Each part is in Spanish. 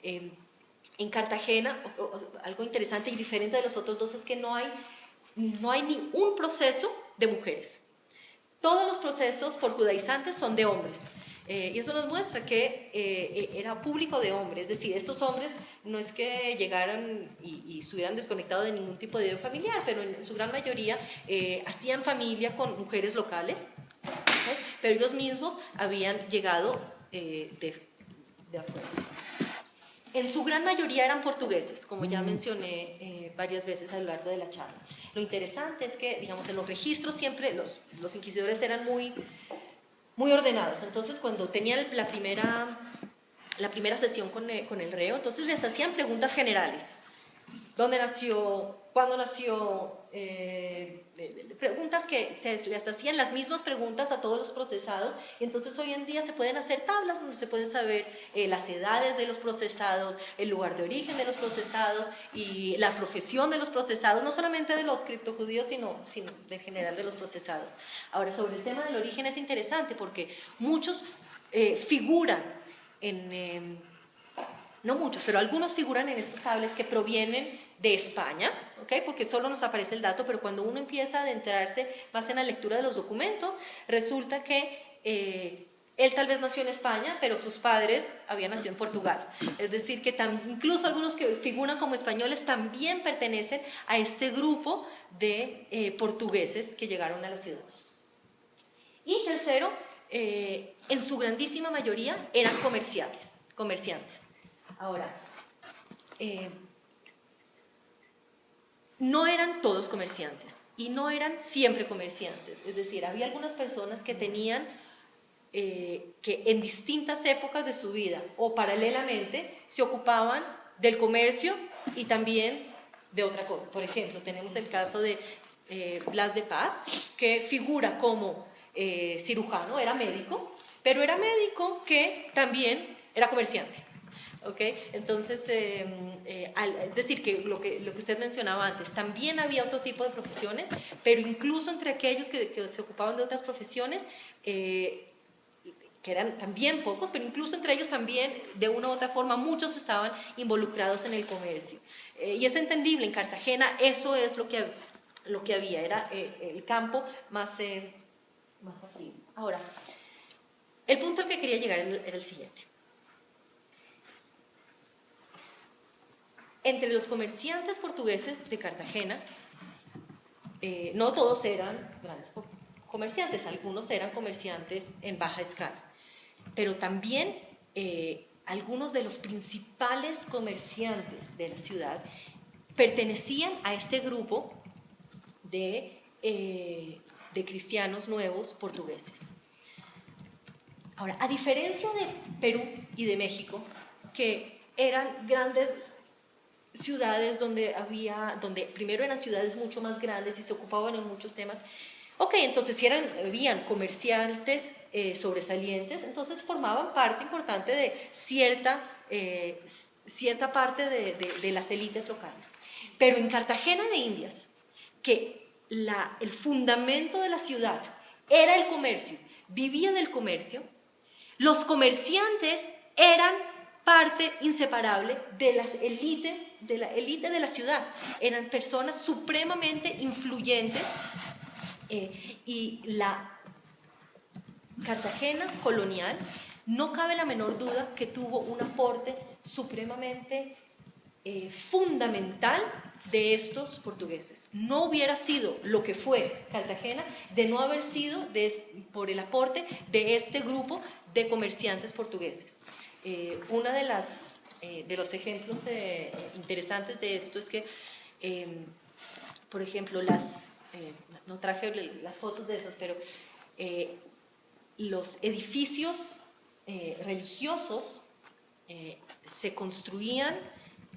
En Cartagena, algo interesante y diferente de los otros dos es que no hay ni un proceso de mujeres. Todos los procesos por judaizantes son de hombres. Y eso nos muestra que era público de hombres, es decir, estos hombres no es que llegaran y estuvieran desconectados de ningún tipo de vida familiar, pero en su gran mayoría hacían familia con mujeres locales, ¿okay? Pero ellos mismos habían llegado de afuera. En su gran mayoría eran portugueses, como ya mencioné varias veces a lo largo de la charla. Lo interesante es que, digamos, en los registros siempre los inquisidores eran muy ordenados. Entonces, cuando tenían la primera sesión con el reo, entonces les hacían preguntas generales. ¿Dónde nació? ¿Cuándo nació? Preguntas que les hacían las mismas preguntas a todos los procesados. Y entonces hoy en día se pueden hacer tablas donde se pueden saber las edades de los procesados, el lugar de origen de los procesados y la profesión de los procesados, no solamente de los criptojudíos, sino en general de los procesados. Ahora, sobre el tema del origen es interesante porque muchos figuran no muchos, pero algunos figuran en estas tablas que provienen de España, ¿okay? Porque solo nos aparece el dato, pero cuando uno empieza a adentrarse más en la lectura de los documentos, resulta que él tal vez nació en España, pero sus padres habían nacido en Portugal. Es decir, que incluso algunos que figuran como españoles también pertenecen a este grupo de portugueses que llegaron a la ciudad. Y tercero, en su grandísima mayoría eran comerciantes. Ahora, no eran todos comerciantes y no eran siempre comerciantes, es decir, había algunas personas que tenían que en distintas épocas de su vida o paralelamente se ocupaban del comercio y también de otra cosa. Por ejemplo, tenemos el caso de Blas de Paz, que figura como cirujano, era médico, pero era médico que también era comerciante. ¿Okay? Entonces, es decir, que lo que usted mencionaba antes, también había otro tipo de profesiones, pero incluso entre aquellos que se ocupaban de otras profesiones, que eran también pocos, pero incluso entre ellos también, de una u otra forma, muchos estaban involucrados en el comercio. Y es entendible, en Cartagena eso es lo que había, era el campo más fácil. Ahora, el punto al que quería llegar era el siguiente. Entre los comerciantes portugueses de Cartagena, no todos eran grandes comerciantes, algunos eran comerciantes en baja escala, pero también algunos de los principales comerciantes de la ciudad pertenecían a este grupo de cristianos nuevos portugueses. Ahora, a diferencia de Perú y de México, que eran grandes ciudades donde primero eran ciudades mucho más grandes y se ocupaban en muchos temas. Ok, entonces si habían comerciantes sobresalientes, entonces formaban parte importante de cierta parte de las élites locales. Pero en Cartagena de Indias, que el fundamento de la ciudad era el comercio, vivía del comercio, los comerciantes eran parte inseparable de la élite de la ciudad. Eran personas supremamente influyentes y la Cartagena colonial, no cabe la menor duda que tuvo un aporte supremamente fundamental de estos portugueses. No hubiera sido lo que fue Cartagena de no haber sido por el aporte de este grupo de comerciantes portugueses. Uno de los ejemplos interesantes de esto es que, por ejemplo, no traje las fotos de esas, pero los edificios religiosos se construían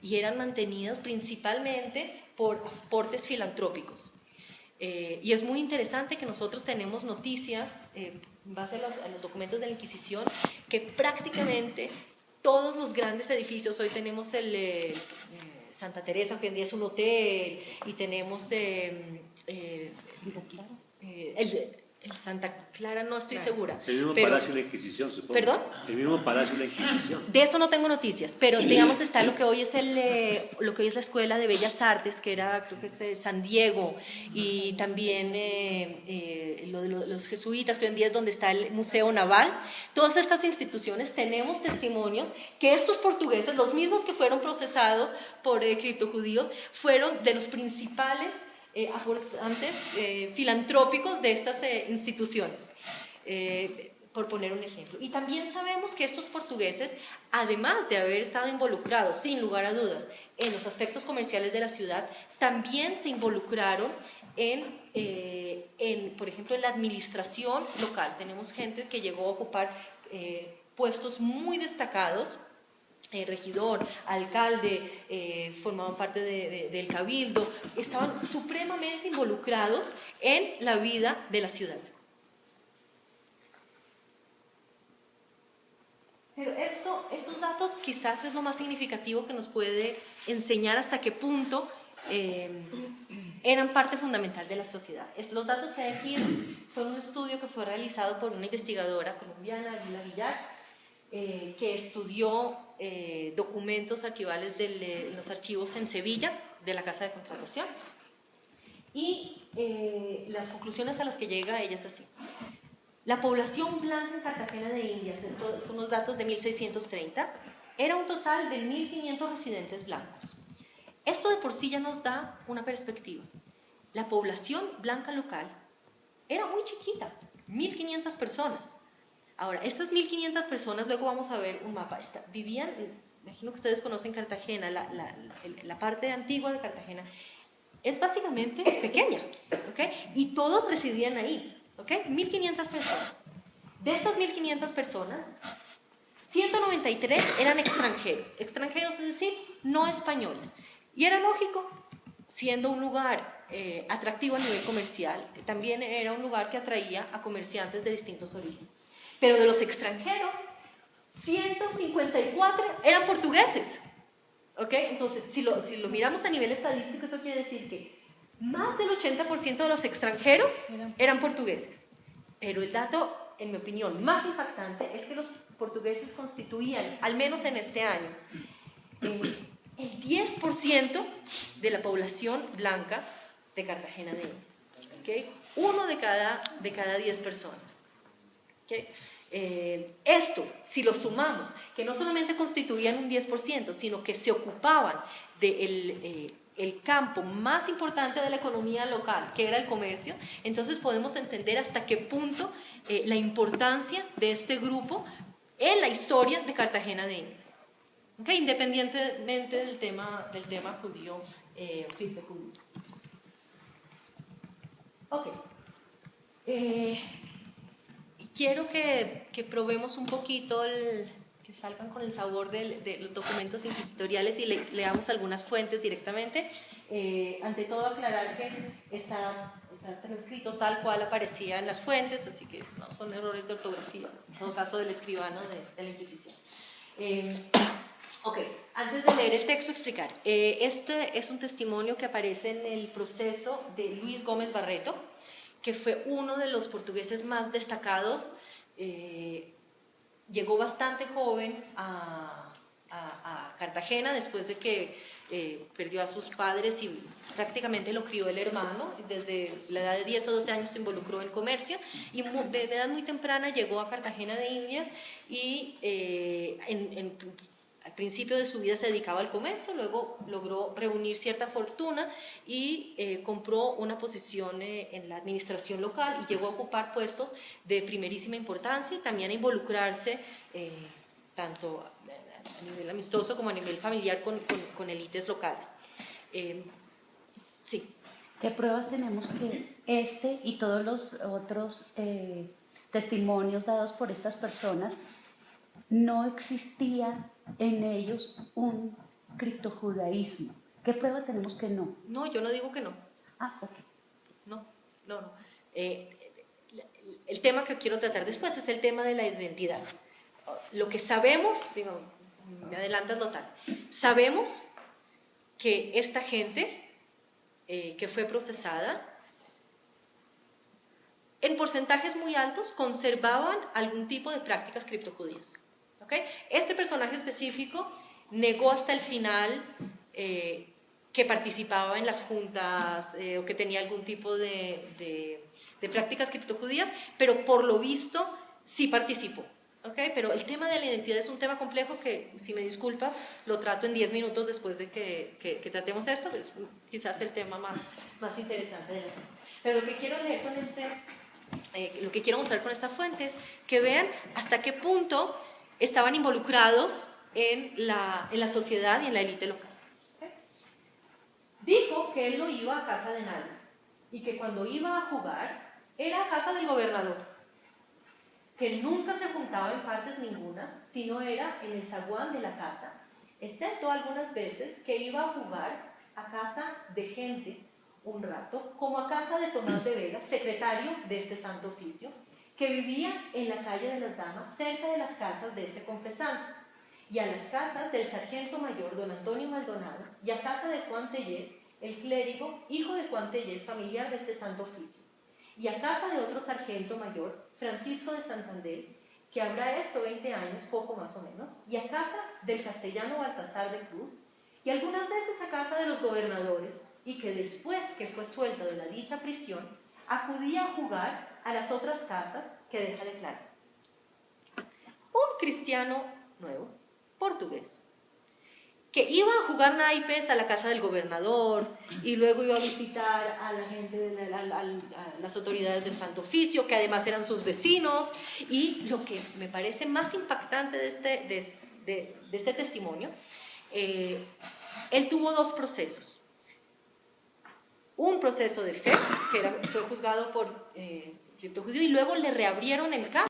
y eran mantenidos principalmente por aportes filantrópicos. Y es muy interesante que nosotros tenemos noticias, en base a los documentos de la Inquisición, que prácticamente todos los grandes edificios, hoy tenemos el Santa Teresa, que hoy en día es un hotel, y tenemos el En Santa Clara no estoy segura. El mismo Palacio de la Inquisición, supongo. ¿Perdón? El mismo Palacio de la Inquisición. De eso no tengo noticias, pero digamos está lo que hoy es lo que hoy es la Escuela de Bellas Artes, que era, creo que es San Diego, y también lo de los jesuitas, que hoy en día es donde está el Museo Naval. Todas estas instituciones tenemos testimonios que estos portugueses, los mismos que fueron procesados por criptojudíos, fueron de los principales aportantes filantrópicos de estas instituciones, por poner un ejemplo. Y también sabemos que estos portugueses, además de haber estado involucrados, sin lugar a dudas, en los aspectos comerciales de la ciudad, también se involucraron por ejemplo, en la administración local. Tenemos gente que llegó a ocupar puestos muy destacados, regidor, alcalde, formaban parte del cabildo, estaban supremamente involucrados en la vida de la ciudad. Pero estos datos quizás es lo más significativo que nos puede enseñar hasta qué punto eran parte fundamental de la sociedad. Los datos que hay aquí fue un estudio que fue realizado por una investigadora colombiana, Lila Villar, que estudió documentos archivales de los archivos en Sevilla, de la Casa de Contratación, y las conclusiones a las que llega ella es así. La población blanca en Cartagena de Indias, estos son los datos de 1630, era un total de 1.500 residentes blancos. Esto de por sí ya nos da una perspectiva. La población blanca local era muy chiquita, 1.500 personas. Ahora, estas 1.500 personas, luego vamos a ver un mapa, vivían, imagino que ustedes conocen Cartagena, la parte antigua de Cartagena, es básicamente pequeña, ¿ok? Y todos residían ahí, ¿ok? 1.500 personas. De estas 1.500 personas, 193 eran extranjeros, es decir, no españoles. Y era lógico, siendo un lugar atractivo a nivel comercial, también era un lugar que atraía a comerciantes de distintos orígenes. Pero de los extranjeros, 154 eran portugueses. ¿Ok? Entonces, si lo miramos a nivel estadístico, eso quiere decir que más del 80% de los extranjeros eran portugueses. Pero el dato, en mi opinión, más impactante es que los portugueses constituían, al menos en este año, el 10% de la población blanca de Cartagena de Indias. ¿Okay? Uno de cada 10 personas. ¿Okay? Esto, si lo sumamos, que no solamente constituían un 10%, sino que se ocupaban del el campo más importante de la economía local, que era el comercio, entonces podemos entender hasta qué punto la importancia de este grupo en la historia de Cartagena de Indias. ¿Okay? Independientemente del tema judío, criptojudío. Ok. Quiero que probemos un poquito, que salgan con el sabor de los documentos inquisitoriales y leamos algunas fuentes directamente. Ante todo, aclarar que está transcrito tal cual aparecía en las fuentes, así que no son errores de ortografía, en todo caso del escribano de la Inquisición. Ok, antes de leer el texto, explicar. Este es un testimonio que aparece en el proceso de Luis Gómez Barreto, que fue uno de los portugueses más destacados. Llegó bastante joven a Cartagena después de que perdió a sus padres y prácticamente lo crió el hermano. Desde la edad de 10 o 12 años se involucró en comercio y de edad muy temprana llegó a Cartagena de Indias y al principio de su vida se dedicaba al comercio, luego logró reunir cierta fortuna y compró una posición en la administración local y llegó a ocupar puestos de primerísima importancia y también a involucrarse tanto a nivel amistoso como a nivel familiar con élites locales. Sí. ¿Qué pruebas tenemos que este y todos los otros testimonios dados por estas personas no existía en ellos un criptojudaísmo? ¿Qué prueba tenemos que no? No, yo no digo que no. Ah, ok. No. El tema que quiero tratar después es el tema de la identidad. Lo que sabemos, digo, me adelantas lo tal, sabemos que esta gente que fue procesada en porcentajes muy altos conservaban algún tipo de prácticas criptojudías. ¿Okay? Este personaje específico negó hasta el final que participaba en las juntas o que tenía algún tipo de prácticas criptojudías, pero por lo visto sí participó. ¿Okay? Pero el tema de la identidad es un tema complejo que, si me disculpas, lo trato en 10 minutos después de que tratemos esto, es quizás el tema más interesante del asunto. Pero lo que quiero leer con lo que quiero mostrar con esta fuente es que vean hasta qué punto estaban involucrados en la sociedad y en la élite local. ¿Okay? Dijo que él no iba a casa de nadie y que cuando iba a jugar era a casa del gobernador, que nunca se juntaba en partes ningunas, sino era en el zaguán de la casa, excepto algunas veces que iba a jugar a casa de gente un rato, como a casa de Tomás de Vega, secretario de este santo oficio, que vivía en la calle de las Damas, cerca de las casas de ese confesante, y a las casas del sargento mayor don Antonio Maldonado, y a casa de Juan Tellez, el clérigo, hijo de Juan Tellez, familiar de este santo oficio, y a casa de otro sargento mayor, Francisco de Santander, que habrá 20 años, poco más o menos, y a casa del castellano Baltasar de Cruz, y algunas veces a casa de los gobernadores, y que después que fue suelto de la dicha prisión, acudía a jugar a las otras casas que deja de claro. Un cristiano nuevo, portugués, que iba a jugar naipes a la casa del gobernador y luego iba a visitar a la gente, a las autoridades del Santo Oficio, que además eran sus vecinos, y lo que me parece más impactante de este testimonio, él tuvo dos procesos. Un proceso de fe, que fue juzgado por criptojudío, y luego le reabrieron el caso